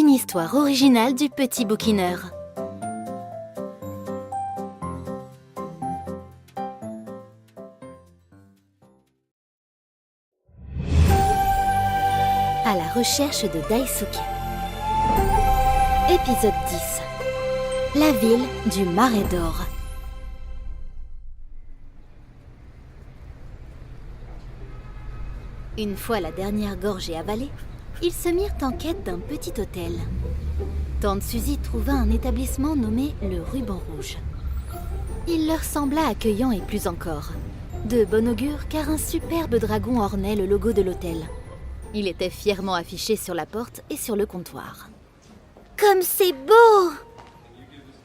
Une histoire originale du Petit Bouquineur. À la recherche de Daisuke. Épisode 10. La ville du Marais d'Or. Une fois la dernière gorgée avalée, ils se mirent en quête d'un petit hôtel. Tante Suzy trouva un établissement nommé le Ruban Rouge. Il leur sembla accueillant et plus encore. De bon augure car un superbe dragon ornait le logo de l'hôtel. Il était fièrement affiché sur la porte et sur le comptoir. « Comme c'est beau !»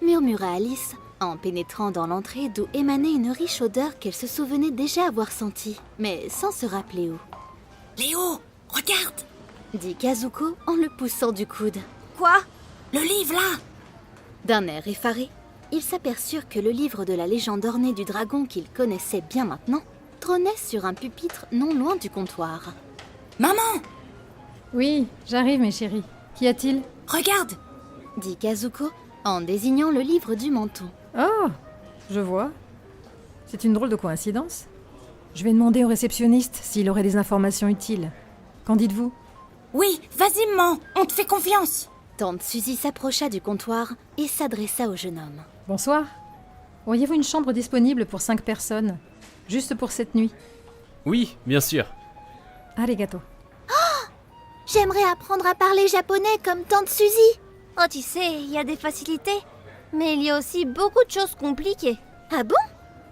murmura Alice en pénétrant dans l'entrée d'où émanait une riche odeur qu'elle se souvenait déjà avoir sentie, mais sans se rappeler où. « Léo, regarde !» dit Kazuko en le poussant du coude. « Quoi ? Le livre là !» D'un air effaré, ils s'aperçurent que le livre de la légende ornée du dragon qu'ils connaissaient bien maintenant trônait sur un pupitre non loin du comptoir. « Maman !» Oui, j'arrive mes chéris. Qu'y a-t-il ? Regarde !» dit Kazuko en désignant le livre du menton. Oh, je vois. C'est une drôle de coïncidence. Je vais demander au réceptionniste s'il aurait des informations utiles. Qu'en dites-vous ? Oui, vas-y maman, on te fait confiance. Tante Suzy s'approcha du comptoir et s'adressa au jeune homme. Bonsoir. Auriez-vous une chambre disponible pour 5 personnes ? Juste pour cette nuit ? Oui, bien sûr. Arigato. J'aimerais apprendre à parler japonais comme Tante Suzy. Oh, tu sais, il y a des facilités. Mais il y a aussi beaucoup de choses compliquées. Ah bon ?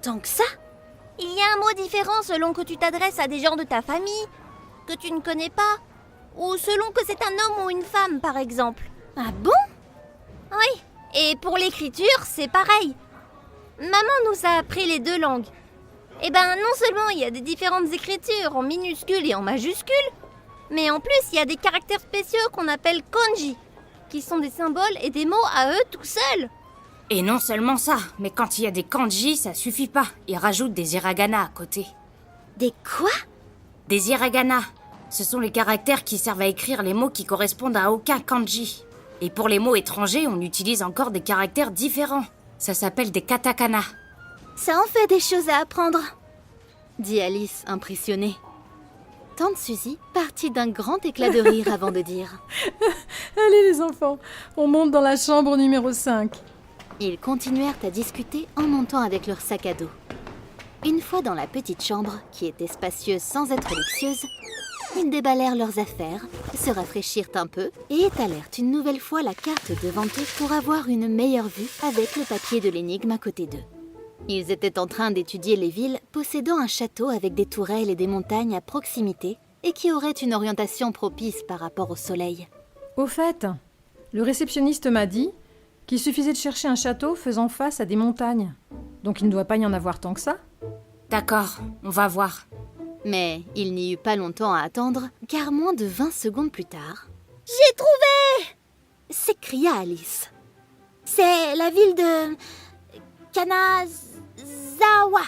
Tant que ça ? Il y a un mot différent selon que tu t'adresses à des gens de ta famille, que tu ne connais pas, ou selon que c'est un homme ou une femme, par exemple. Ah bon ? Oui, et pour l'écriture, c'est pareil. Maman nous a appris les 2 langues. Eh ben, non seulement il y a des différentes écritures en minuscules et en majuscules, mais en plus, il y a des caractères spéciaux qu'on appelle kanji, qui sont des symboles et des mots à eux tout seuls. Et non seulement ça, mais quand il y a des kanji, ça suffit pas. Ils rajoutent des hiragana à côté. Des quoi ? Des hiragana. Ce sont les caractères qui servent à écrire les mots qui correspondent à aucun kanji. Et pour les mots étrangers, on utilise encore des caractères différents. Ça s'appelle des katakana. Ça en fait des choses à apprendre, dit Alice, impressionnée. Tante Suzy partit d'un grand éclat de rire avant de dire « Allez les enfants, on monte dans la chambre numéro 5. » Ils continuèrent à discuter en montant avec leur sac à dos. Une fois dans la petite chambre, qui était spacieuse sans être luxueuse, ils déballèrent leurs affaires, se rafraîchirent un peu et étalèrent une nouvelle fois la carte devant eux pour avoir une meilleure vue avec le papier de l'énigme à côté d'eux. Ils étaient en train d'étudier les villes possédant un château avec des tourelles et des montagnes à proximité et qui auraient une orientation propice par rapport au soleil. Au fait, le réceptionniste m'a dit qu'il suffisait de chercher un château faisant face à des montagnes. Donc il ne doit pas y en avoir tant que ça. D'accord, on va voir. Mais il n'y eut pas longtemps à attendre, car moins de 20 secondes plus tard... « J'ai trouvé !» s'écria Alice. C'est la ville de... Kanazawa.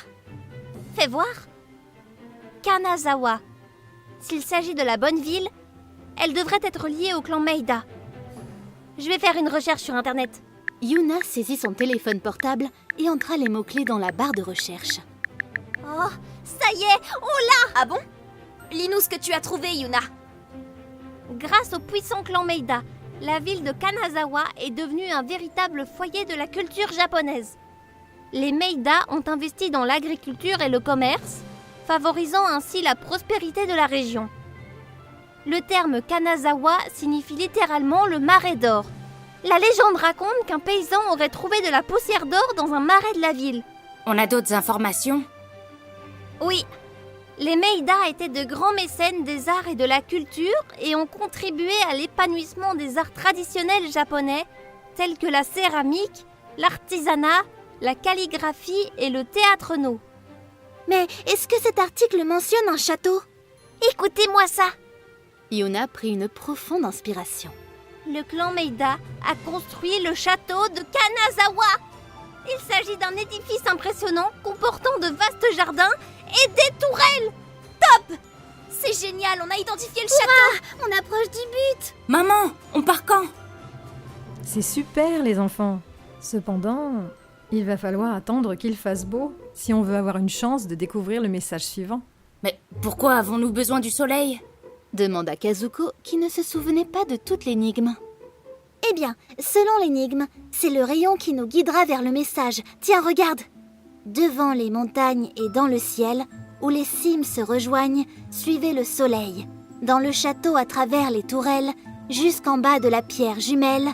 Fais voir. Kanazawa. S'il s'agit de la bonne ville, elle devrait être liée au clan Meida. Je vais faire une recherche sur Internet. Yuna saisit son téléphone portable et entra les mots-clés dans la barre de recherche. Oh, ça y est, on l'a! Ah bon ? Lis-nous ce que tu as trouvé, Yuna. Grâce au puissant clan Meida, la ville de Kanazawa est devenue un véritable foyer de la culture japonaise. Les Meida ont investi dans l'agriculture et le commerce, favorisant ainsi la prospérité de la région. Le terme Kanazawa signifie littéralement le marais d'or. La légende raconte qu'un paysan aurait trouvé de la poussière d'or dans un marais de la ville. On a d'autres informations ? Oui, les Meida étaient de grands mécènes des arts et de la culture et ont contribué à l'épanouissement des arts traditionnels japonais tels que la céramique, l'artisanat, la calligraphie et le théâtre no. Mais est-ce que cet article mentionne un château ? Écoutez-moi ça. Yuna prit une profonde inspiration. Le clan Meida a construit le château de Kanazawa. Il s'agit d'un édifice impressionnant comportant de vastes jardins et des tourelles. Top ! C'est génial, on a identifié le château. On approche du but. Maman, on part quand ? C'est super, les enfants. Cependant, il va falloir attendre qu'il fasse beau si on veut avoir une chance de découvrir le message suivant. Mais pourquoi avons-nous besoin du soleil? demanda Kazuko, qui ne se souvenait pas de toute l'énigme. Eh bien, selon l'énigme, c'est le rayon qui nous guidera vers le message. Tiens, regarde. Devant les montagnes et dans le ciel, où les cimes se rejoignent, suivez le soleil. Dans le château à travers les tourelles, jusqu'en bas de la pierre jumelle,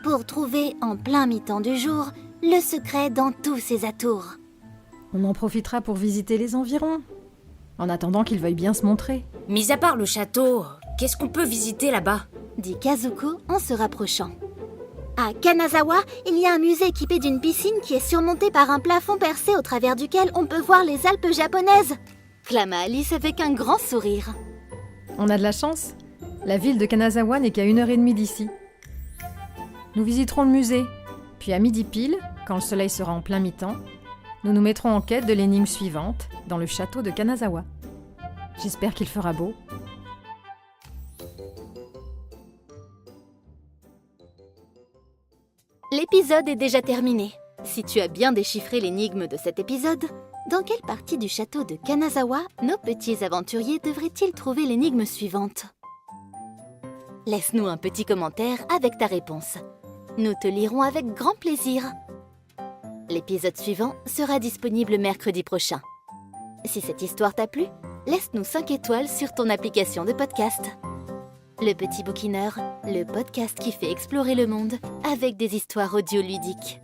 pour trouver en plein mi-temps du jour le secret dans tous ses atours. On en profitera pour visiter les environs, en attendant qu'il veuille bien se montrer. Mis à part le château, qu'est-ce qu'on peut visiter là-bas? dit Kazuko en se rapprochant. À Kanazawa, il y a un musée équipé d'une piscine qui est surmontée par un plafond percé au travers duquel on peut voir les Alpes japonaises. Clama Alice avec un grand sourire. On a de la chance. La ville de Kanazawa n'est qu'à 1h30 d'ici. Nous visiterons le musée, puis à midi pile, quand le soleil sera en plein mi-temps, nous nous mettrons en quête de l'énigme suivante dans le château de Kanazawa. J'espère qu'il fera beau. L'épisode est déjà terminé. Si tu as bien déchiffré l'énigme de cet épisode, dans quelle partie du château de Kanazawa nos petits aventuriers devraient-ils trouver l'énigme suivante? Laisse-nous un petit commentaire avec ta réponse. Nous te lirons avec grand plaisir. L'épisode suivant sera disponible mercredi prochain. Si cette histoire t'a plu, laisse-nous 5 étoiles sur ton application de podcast. Le Petit Bouquineur, le podcast qui fait explorer le monde avec des histoires audioludiques.